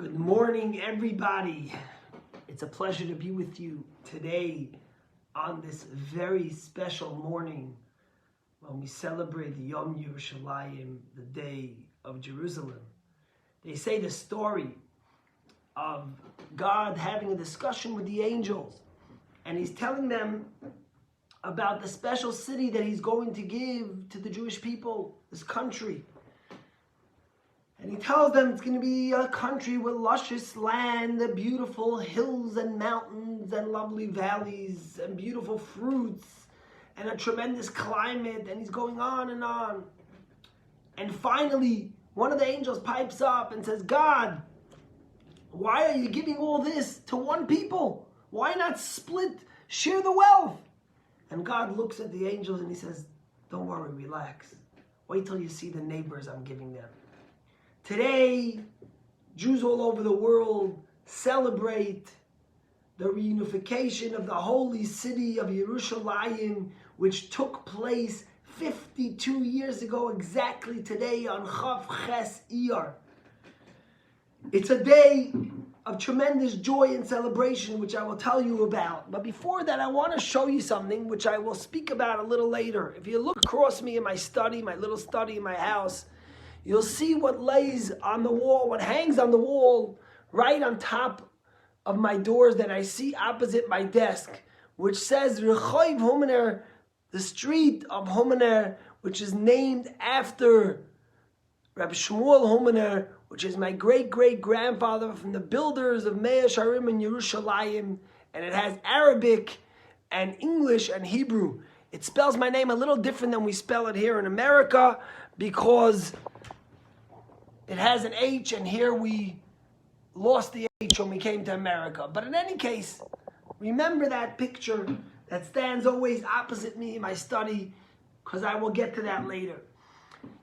Good morning, everybody. It's a pleasure to be with you today on this very special morning when we celebrate the Yom Yerushalayim, the Day of Jerusalem. They say the story of God having a discussion with the angels, and he's telling them about the special city that he's going to give to the Jewish people, this country. And he tells them it's going to be a country with luscious land, the beautiful hills and mountains and lovely valleys and beautiful fruits and a tremendous climate. And he's going on and on. And finally, one of the angels pipes up and says, God, why are you giving all this to one people? Why not share the wealth? And God looks at the angels and he says, don't worry, relax. Wait till you see the neighbors I'm giving them. Today, Jews all over the world celebrate the reunification of the holy city of Yerushalayim, which took place 52 years ago exactly today on Chav Ches Iyar. It's a day of tremendous joy and celebration, which I will tell you about. But before that, I want to show you something which I will speak about a little later. If you look across me in my study, my little study in my house, you'll see what lays on the wall, what hangs on the wall right on top of my doors that I see opposite my desk, which says Rechoiv Homener, the street of Homener, which is named after Rabbi Shmuel Homener, which is my great-great-grandfather from the builders of Mea Sharim in Yerushalayim, and it has Arabic and English and Hebrew. It spells my name a little different than we spell it here in America because it has an H, and here we lost the H when we came to America. But in any case, remember that picture that stands always opposite me in my study, because I will get to that later.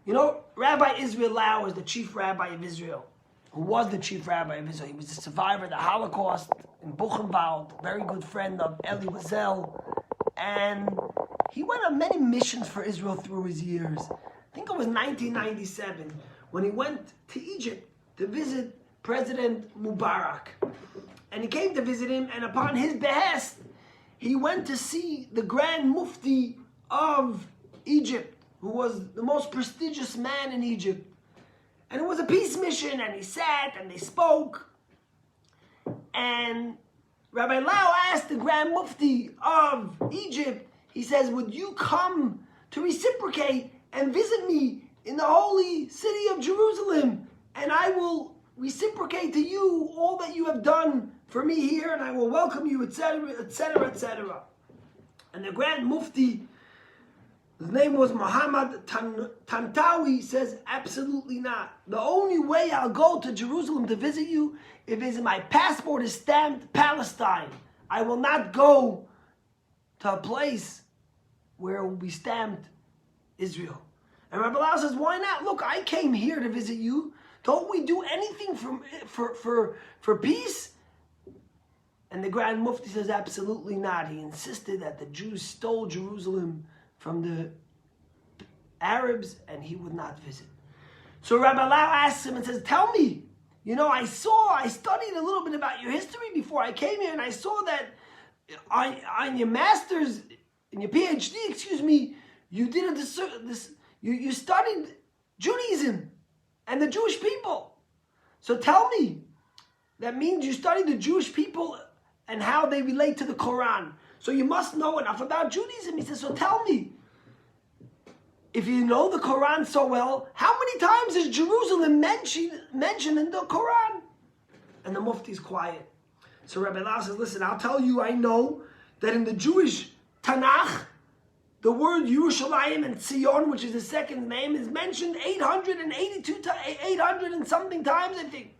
You know, Rabbi Israel Lau is the chief rabbi of Israel, who was the chief rabbi of Israel. He was a survivor of the Holocaust in Buchenwald, very good friend of Eli Wiesel, and he went on many missions for Israel through his years. I think it was 1997 when he went to Egypt to visit President Mubarak. And he came to visit him, and upon his behest, he went to see the Grand Mufti of Egypt, who was the most prestigious man in Egypt. And it was a peace mission, and he sat and they spoke. And Rabbi Lau asked the Grand Mufti of Egypt, he says, would you come to reciprocate and visit me in the holy city of Jerusalem, and I will reciprocate to you all that you have done for me here, and I will welcome you, etc., etc., etc. And the Grand Mufti, his name was Muhammad Tantawi, says, absolutely not. The only way I'll go to Jerusalem to visit you if my passport is stamped Palestine. I will not go to a place where it will be stamped Israel. And Rabbi Lau says, why not? Look, I came here to visit you. Don't we do anything for peace? And the Grand Mufti says, absolutely not. He insisted that the Jews stole Jerusalem from the Arabs, and he would not visit. So Rabbi Lau asks him and says, tell me, you know, I studied a little bit about your history before I came here, and I saw that on your master's, in your PhD, you did you studied Judaism and the Jewish people. So tell me, that means you studied the Jewish people and how they relate to the Quran. So you must know enough about Judaism. He says, so tell me, if you know the Quran so well, how many times is Jerusalem mentioned in the Quran? And the Mufti is quiet. So Rabbi Lau says, listen, I'll tell you, I know that in the Jewish Tanakh, the word Yerushalayim and Zion, which is the second name, is mentioned 800 and something times, I think.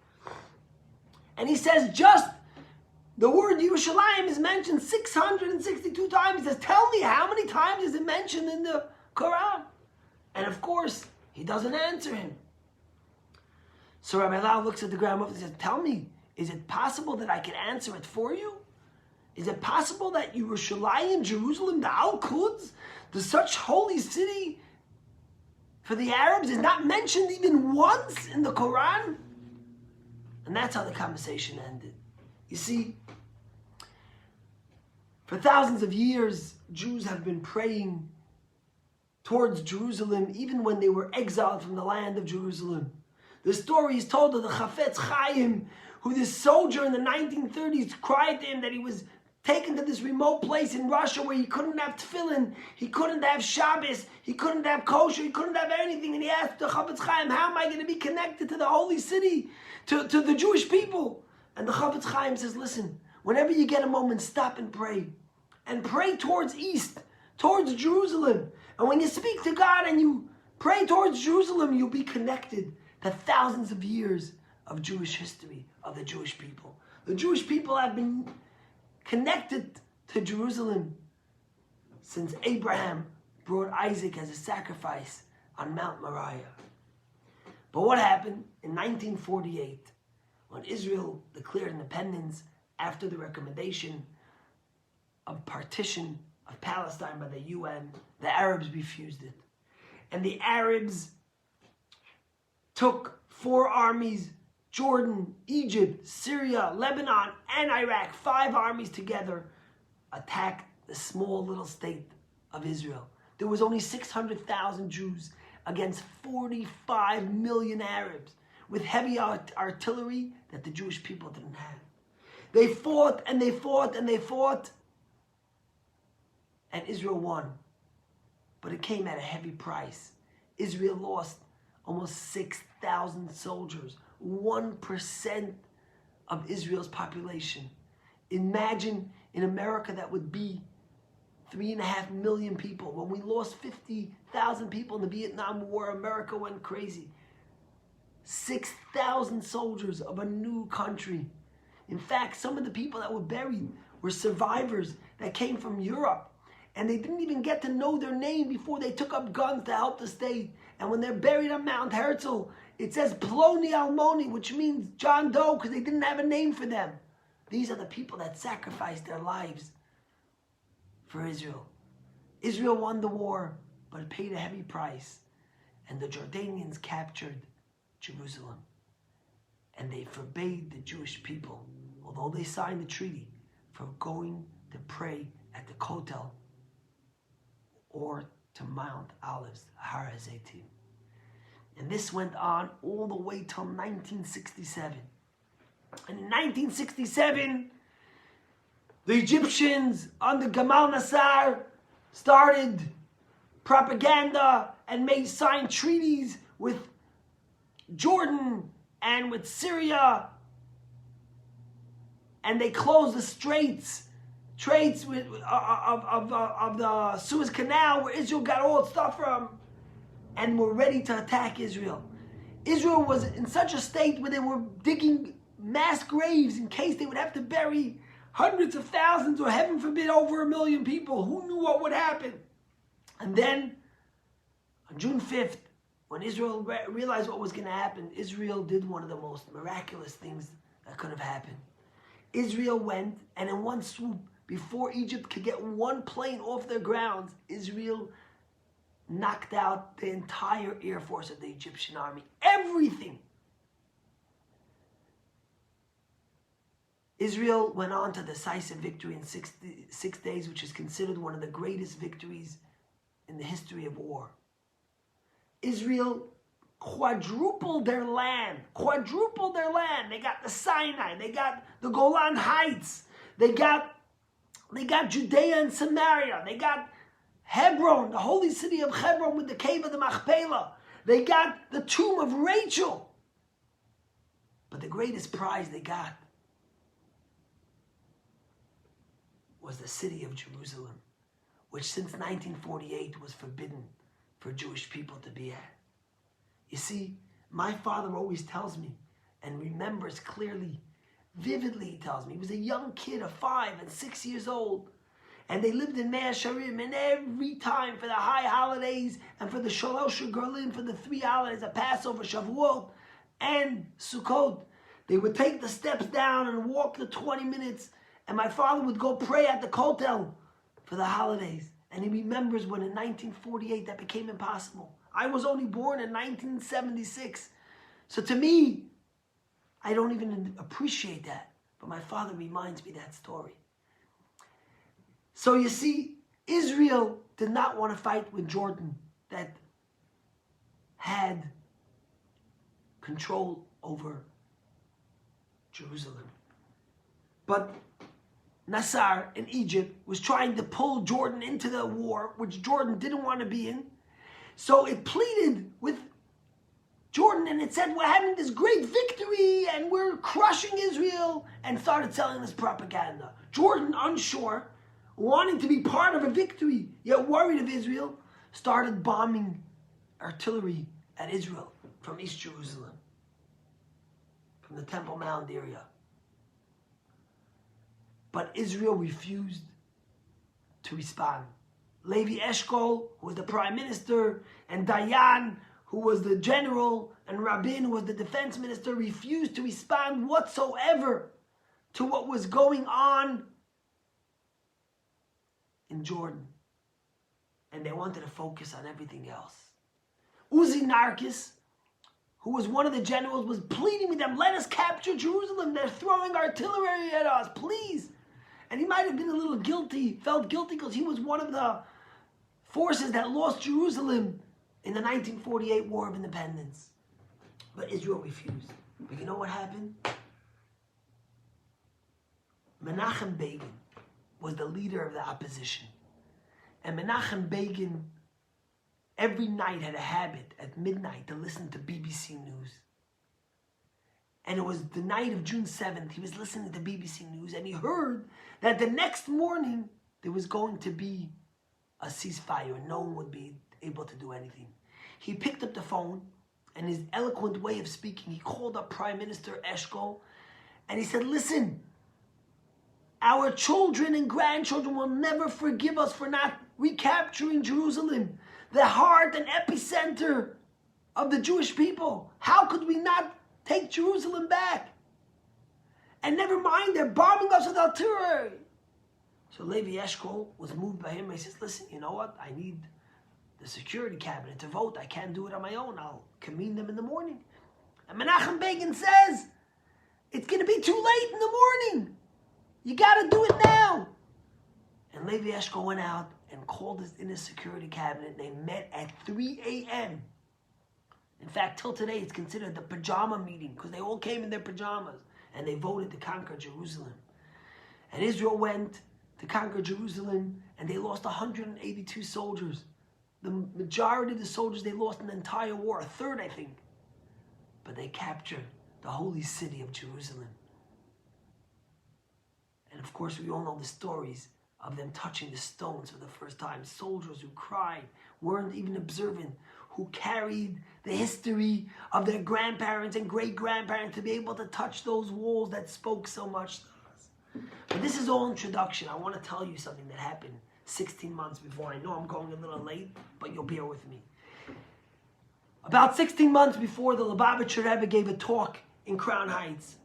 And he says just the word Yerushalayim is mentioned 662 times. He says, tell me, how many times is it mentioned in the Quran? And of course, he doesn't answer him. So Rabbi Lau looks at the Grand Mufti and says, tell me, is it possible that I can answer it for you? Is it possible that Yerushalayim, Jerusalem, the Al-Quds, the such holy city for the Arabs, is not mentioned even once in the Quran? And that's how the conversation ended. You see, for thousands of years, Jews have been praying towards Jerusalem, even when they were exiled from the land of Jerusalem. The story is told of the Chafetz Chaim, who this soldier in the 1930s cried to him that he was taken to this remote place in Russia where he couldn't have tefillin, he couldn't have Shabbos, he couldn't have kosher, he couldn't have anything. And he asked the Chafetz Chaim, how am I going to be connected to the holy city, to the Jewish people? And the Chafetz Chaim says, listen, whenever you get a moment, stop and pray. And pray towards east, towards Jerusalem. And when you speak to God and you pray towards Jerusalem, you'll be connected to thousands of years of Jewish history, of the Jewish people. The Jewish people have been connected to Jerusalem since Abraham brought Isaac as a sacrifice on Mount Moriah. But what happened in 1948, when Israel declared independence after the recommendation of partition of Palestine by the UN, the Arabs refused it. And the Arabs took 4 armies, Jordan, Egypt, Syria, Lebanon, and Iraq, 5 armies together, attacked the small little state of Israel. There was only 600,000 Jews against 45 million Arabs with heavy artillery that the Jewish people didn't have. They fought and they fought and they fought, and Israel won. But it came at a heavy price. Israel lost almost 6,000 soldiers, 1% of Israel's population. Imagine in America that would be 3.5 million people. When we lost 50,000 people in the Vietnam War, America went crazy. 6,000 soldiers of a new country. In fact, some of the people that were buried were survivors that came from Europe. And they didn't even get to know their name before they took up guns to help the state. And when they're buried on Mount Herzl, it says Ploni Almoni, which means John Doe, because they didn't have a name for them. These are the people that sacrificed their lives for Israel. Israel won the war, but it paid a heavy price. And the Jordanians captured Jerusalem. And they forbade the Jewish people, although they signed the treaty, from going to pray at the Kotel or to Mount Olives, Har HaZeitim. And this went on all the way till 1967. And in 1967, the Egyptians under Gamal Nasser started propaganda and signed treaties with Jordan and with Syria. And they closed the straits of the Suez Canal, where Israel got all its stuff from, and were ready to attack Israel. Israel was in such a state where they were digging mass graves in case they would have to bury hundreds of thousands, or heaven forbid, over 1 million people. Who knew what would happen? And then, on June 5th, when Israel realized what was going to happen, Israel did one of the most miraculous things that could have happened. Israel went, and in one swoop, before Egypt could get one plane off their grounds, Israel knocked out the entire air force of the Egyptian army. Everything. Israel went on to decisive victory in 6 days, which is considered one of the greatest victories in the history of war. Israel quadrupled their land. They got the Sinai. They got the Golan Heights. They got Judea and Samaria. They got Hebron, the holy city of Hebron with the cave of the Machpelah. They got the tomb of Rachel. But the greatest prize they got was the city of Jerusalem, which since 1948 was forbidden for Jewish people to be at. You see, my father always tells me, and remembers clearly, vividly he tells me, he was a young kid of 5 and 6 years old, and they lived in Mea Shearim, and every time for the high holidays, and for the Shalosh Gerlin, for the 3 holidays, of Passover, Shavuot, and Sukkot, they would take the steps down and walk the 20 minutes, and my father would go pray at the Kotel for the holidays. And he remembers when in 1948 that became impossible. I was only born in 1976. So to me, I don't even appreciate that. But my father reminds me that story. So you see, Israel did not want to fight with Jordan that had control over Jerusalem. But Nasser in Egypt was trying to pull Jordan into the war, which Jordan didn't want to be in. So it pleaded with Jordan and it said, we're having this great victory and we're crushing Israel, and started selling this propaganda. Jordan, unsure, wanting to be part of a victory, yet worried of Israel, started bombing artillery at Israel from East Jerusalem, from the Temple Mount area. But Israel refused to respond. Levi Eshkol, who was the prime minister, and Dayan, who was the general, and Rabin, who was the defense minister, refused to respond whatsoever to what was going on in Jordan. And they wanted to focus on everything else. Uzi Narkis, who was one of the generals, was pleading with them, let us capture Jerusalem. They're throwing artillery at us, please. And he might have been a little guilty, felt guilty, because he was one of the forces that lost Jerusalem in the 1948 War of Independence. But Israel refused. But you know what happened? Menachem Begin was the leader of the opposition. And Menachem Begin every night had a habit at midnight to listen to BBC News. And it was the night of June 7th, he was listening to BBC News, and he heard that the next morning there was going to be a ceasefire and no one would be able to do anything. He picked up the phone, and his eloquent way of speaking, he called up Prime Minister Eshkol, and he said, listen, our children and grandchildren will never forgive us for not recapturing Jerusalem, the heart and epicenter of the Jewish people. How could we not take Jerusalem back? And never mind, they're bombing us with artillery. So Levi Eshkol was moved by him. He says, listen, you know what? I need the security cabinet to vote. I can't do it on my own. I'll convene them in the morning. And Menachem Begin says, it's going to be too late in the morning. You got to do it now. And Levi Eshkol went out and called in his security cabinet. They met at 3 a.m. In fact, till today, it's considered the pajama meeting because they all came in their pajamas and they voted to conquer Jerusalem. And Israel went to conquer Jerusalem and they lost 182 soldiers. The majority of the soldiers they lost in the entire war, a third, I think. But they captured the holy city of Jerusalem. And of course, we all know the stories of them touching the stones for the first time. Soldiers who cried, weren't even observant, who carried the history of their grandparents and great-grandparents to be able to touch those walls that spoke so much to us. But this is all introduction. I want to tell you something that happened 16 months before. I know I'm going a little late, but you'll bear with me. About 16 months before, the Lubavitcher Rebbe gave a talk in Crown Heights.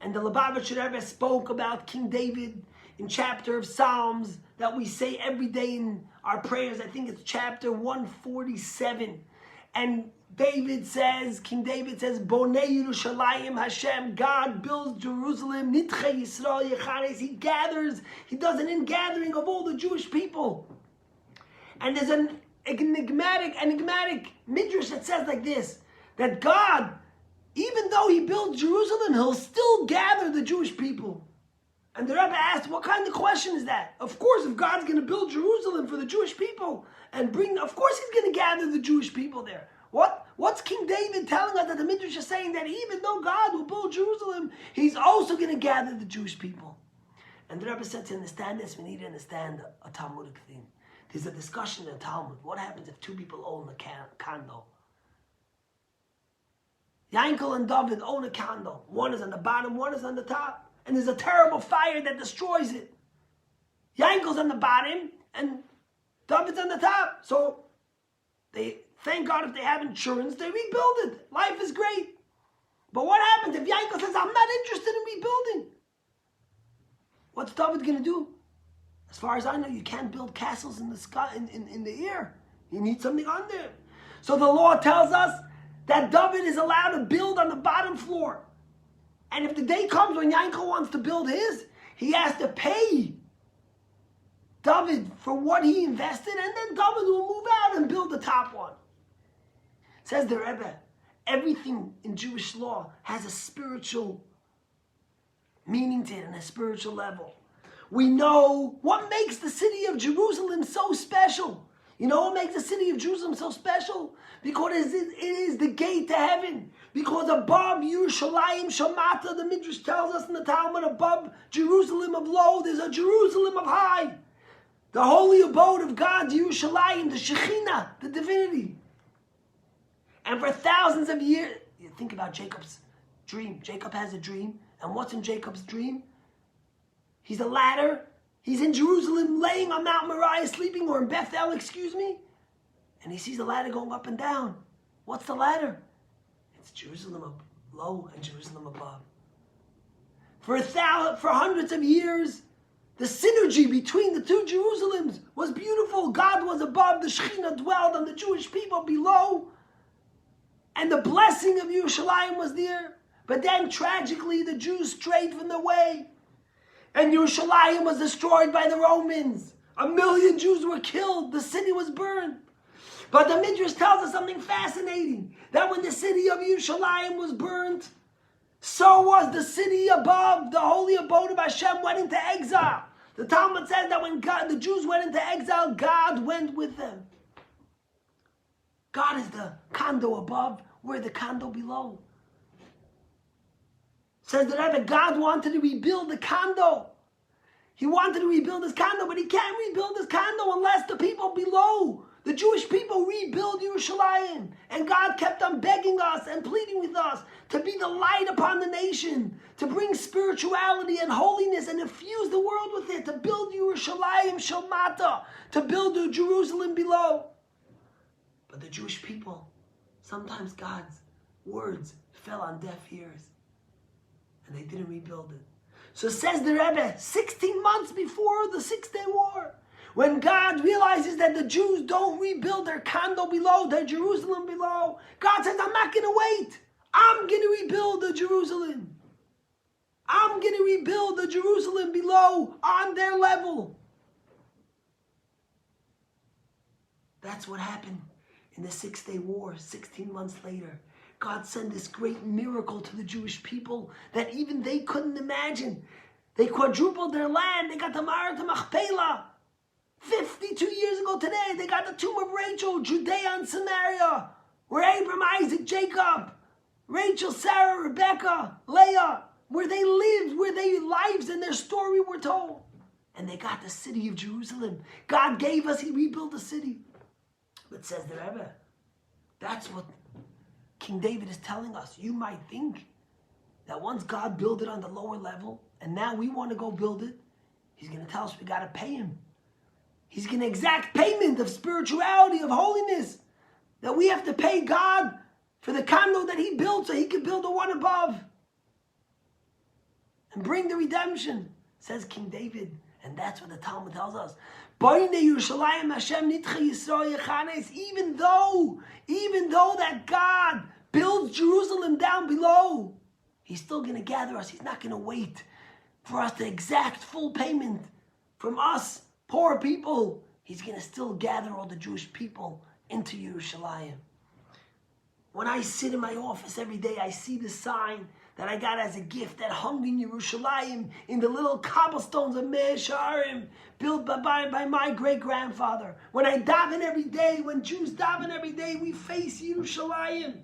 And the Lubavitcher Rebbe spoke about King David in chapter of Psalms that we say every day in our prayers. I think it's chapter 147. And David says, King David says, Bonei Yerushalayim Hashem, God builds Jerusalem, Nitche Yisrael Yechares, He gathers, He does an ingathering of all the Jewish people. And there's an enigmatic midrash that says like this, that God, even though He builds Jerusalem, He'll still gather the Jewish people. And the Rebbe asked, what kind of question is that? Of course, if God's going to build Jerusalem for the Jewish people and of course He's going to gather the Jewish people there. What's King David telling us that the Midrash is saying that even though God will build Jerusalem, He's also going to gather the Jewish people? And the Rebbe said to understand this, we need to understand a Talmudic thing. There's a discussion in the Talmud. What happens if two people own a condo? Yankel and David own a condo. One is on the bottom, one is on the top. And there's a terrible fire that destroys it. Yankel's on the bottom and David's on the top. So they thank God if they have insurance, they rebuild it. Life is great. But what happens if Yankel says, I'm not interested in rebuilding? What's David going to do? As far as I know, you can't build castles in the sky, in the air. You need something on there. So the law tells us that David is allowed to build on the bottom floor. And if the day comes when Yankel wants to build his, he has to pay David for what he invested, and then David will move out and build the top one. Says the Rebbe, everything in Jewish law has a spiritual meaning to it and a spiritual level. We know what makes the city of Jerusalem so special. You know what makes the city of Jerusalem so special? Because it is the gate to heaven. Because above Yerushalayim Shamata, the Midrash tells us in the Talmud, above Jerusalem of low, there's a Jerusalem of high. The holy abode of God, Yerushalayim, the Shekhinah, the divinity. And for thousands of years, you think about Jacob's dream. Jacob has a dream. And what's in Jacob's dream? He's a ladder. He's in Jerusalem, laying on Mount Moriah, sleeping, or in Bethel, excuse me. And he sees a ladder going up and down. What's the ladder? It's Jerusalem below and Jerusalem above. For hundreds of years, the synergy between the two Jerusalems was beautiful. God was above, the Shekhinah dwelled on the Jewish people below. And the blessing of Yerushalayim was there. But then, tragically, the Jews strayed from the way. And Yerushalayim was destroyed by the Romans. 1 million Jews were killed. The city was burned. But the Midrash tells us something fascinating. That when the city of Yerushalayim was burnt, so was the city above. The holy abode of Hashem went into exile. The Talmud says that when the Jews went into exile, God went with them. God is the condo above. We're the condo below. Says the Rebbe, God wanted to rebuild the condo. He wanted to rebuild his condo, but he can't rebuild his condo unless the people below, the Jewish people, rebuild Yerushalayim. And God kept on begging us and pleading with us to be the light upon the nation, to bring spirituality and holiness and infuse the world with it, to build Yerushalayim Shalmata, to build the Jerusalem below. But the Jewish people, sometimes God's words fell on deaf ears. And they didn't rebuild it. So says the Rebbe, 16 months before the 6-day war, when God realizes that the Jews don't rebuild their condo below, their Jerusalem below, God says, I'm not going to wait. I'm going to rebuild the Jerusalem. I'm going to rebuild the Jerusalem below on their level. That's what happened in the 6-day war, 16 months later. God sent this great miracle to the Jewish people that even they couldn't imagine. They quadrupled their land. They got the Ma'arat Machpelah. 52 years ago today, they got the tomb of Rachel, Judea and Samaria, where Abraham, Isaac, Jacob, Rachel, Sarah, Rebecca, Leah, where they lived, where their lives and their story were told. And they got the city of Jerusalem. God gave us, he rebuilt the city. But says the Rebbe, that's what King David is telling us. You might think that once God built it on the lower level, and now we want to go build it, he's going to tell us we got to pay him. He's going to exact payment of spirituality, of holiness, that we have to pay God for the condo that he built so he could build the one above and bring the redemption, says King David. And that's what the Talmud tells us. Even though that God builds Jerusalem down below, he's still going to gather us. He's not going to wait for us to exact full payment from us, poor people. He's going to still gather all the Jewish people into Yerushalayim. When I sit in my office every day, I see the sign that I got as a gift that hung in Yerushalayim in the little cobblestones of Meir Sha'arim, built by my great-grandfather. When I daven every day, when Jews daven every day, we face Yerushalayim.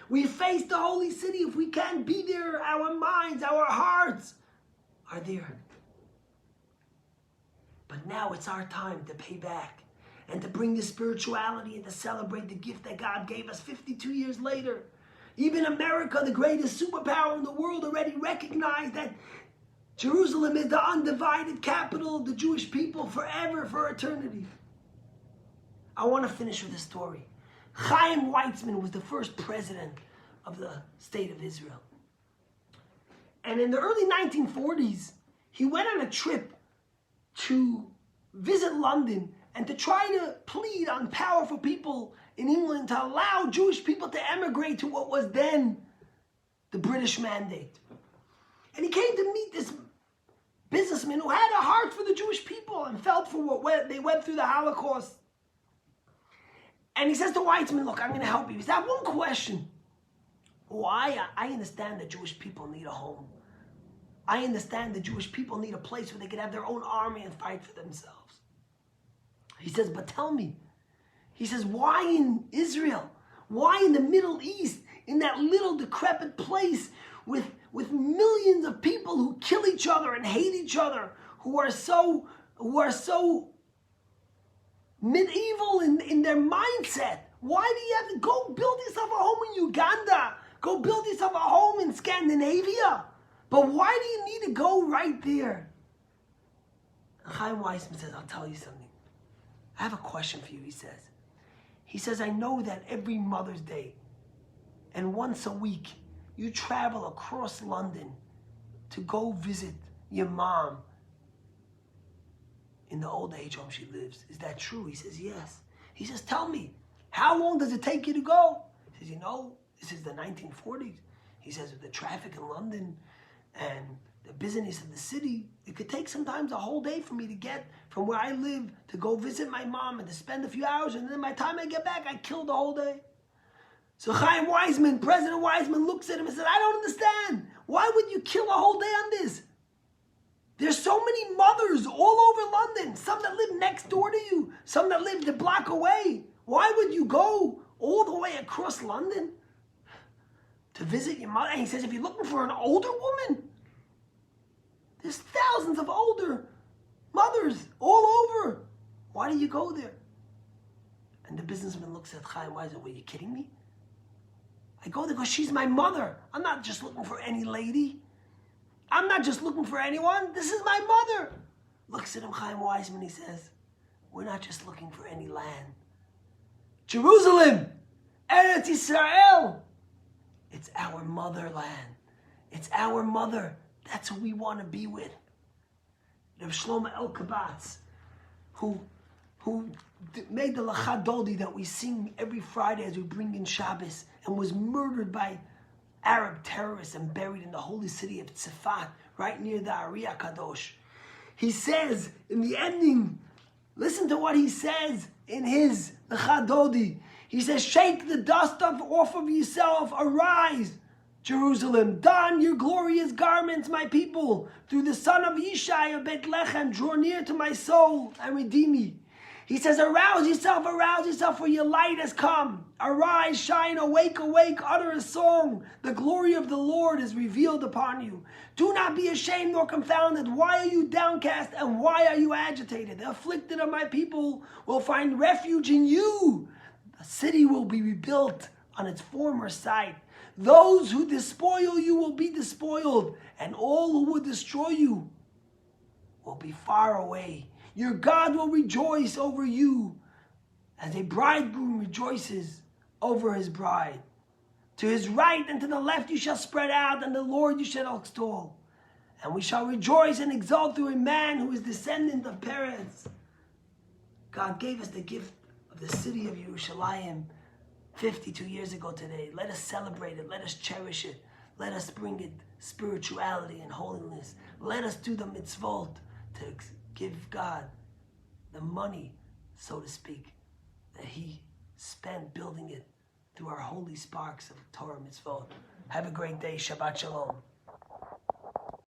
We face the holy city. If we can't be there, our minds, our hearts are there. But now it's our time to pay back and to bring the spirituality and to celebrate the gift that God gave us 52 years later. Even America, the greatest superpower in the world, already recognized that Jerusalem is the undivided capital of the Jewish people forever, for eternity. I want to finish with a story. Chaim Weitzman was the first president of the state of Israel. And in the early 1940s, he went on a trip to visit London and to try to plead on powerful people in England to allow Jewish people to emigrate to what was then the British Mandate. came to meet this businessman who had a heart for the Jewish people and felt for what they went through the Holocaust. And he says to Weitzman, look, I'm going to help you. He says, I have one question. Why? I understand that Jewish people need a home. I understand the Jewish people need a place where they could have their own army and fight for themselves. He says, but tell me. He says, why in Israel? Why in the Middle East? In that little decrepit place with millions of people who kill each other and hate each other, who are so medieval in their mindset. Why do you have to go build yourself a home in Uganda? Go build yourself a home in Scandinavia. But why do you need to go right there? And Chaim Weitzman says, I'll tell you something. I have a question for you, he says, I know that every Mother's Day and once a week you travel across London to go visit your mom in the old age home she lives. Is that true? He says, yes. He says, tell me, how long does it take you to go? He says, this is the 1940s. He says, with the traffic in London and the busyness of the city, it could take sometimes a whole day for me to get from where I live to go visit my mom and to spend a few hours, and then by the time I get back, I kill the whole day. So Chaim Weitzman, President Weitzman, looks at him and says, I don't understand. Why would you kill a whole day on this? There's so many mothers all over London, some that live next door to you, some that live a block away. Why would you go all the way across London to visit your mother? And he says, if you're looking for an older woman, there's thousands of older mothers all over. Why do you go there? And the businessman looks at Chaim Weitzman, were you kidding me? I go there because she's my mother. I'm not just looking for any lady. I'm not just looking for anyone. This is my mother. Looks at him, Chaim Weitzman, he says, we're not just looking for any land. Jerusalem, Eretz Yisrael, it's our motherland. It's our mother. That's who we want to be with. Rabbi Shlomo El-Kabatz, who made the Lachad Dodi that we sing every Friday as we bring in Shabbos, and was murdered by Arab terrorists and buried in the holy city of Tzfat, right near the Ari HaKadosh. He says in the ending, listen to what he says in his Lachad Dodi. He says, shake the dust off of yourself, arise, Jerusalem, don your glorious garments, my people. Through the son of Yishai of Bethlehem, draw near to my soul and redeem me. He says, arouse yourself, for your light has come. Arise, shine, awake, utter a song. The glory of the Lord is revealed upon you. Do not be ashamed nor confounded. Why are you downcast and why are you agitated? The afflicted of my people will find refuge in you. The city will be rebuilt on its former site. Those who despoil you will be despoiled, and all who would destroy you will be far away. Your God will rejoice over you as a bridegroom rejoices over his bride. To his right and to the left you shall spread out, and the Lord you shall extol. And we shall rejoice and exult through a man who is descendant of Perez. God gave us the gift of the city of Yerushalayim 52 years ago today. Let us celebrate it. Let us cherish it. Let us bring it spirituality and holiness. Let us do the mitzvot to give God the money, so to speak, that he spent building it through our holy sparks of Torah mitzvot. Have a great day. Shabbat shalom.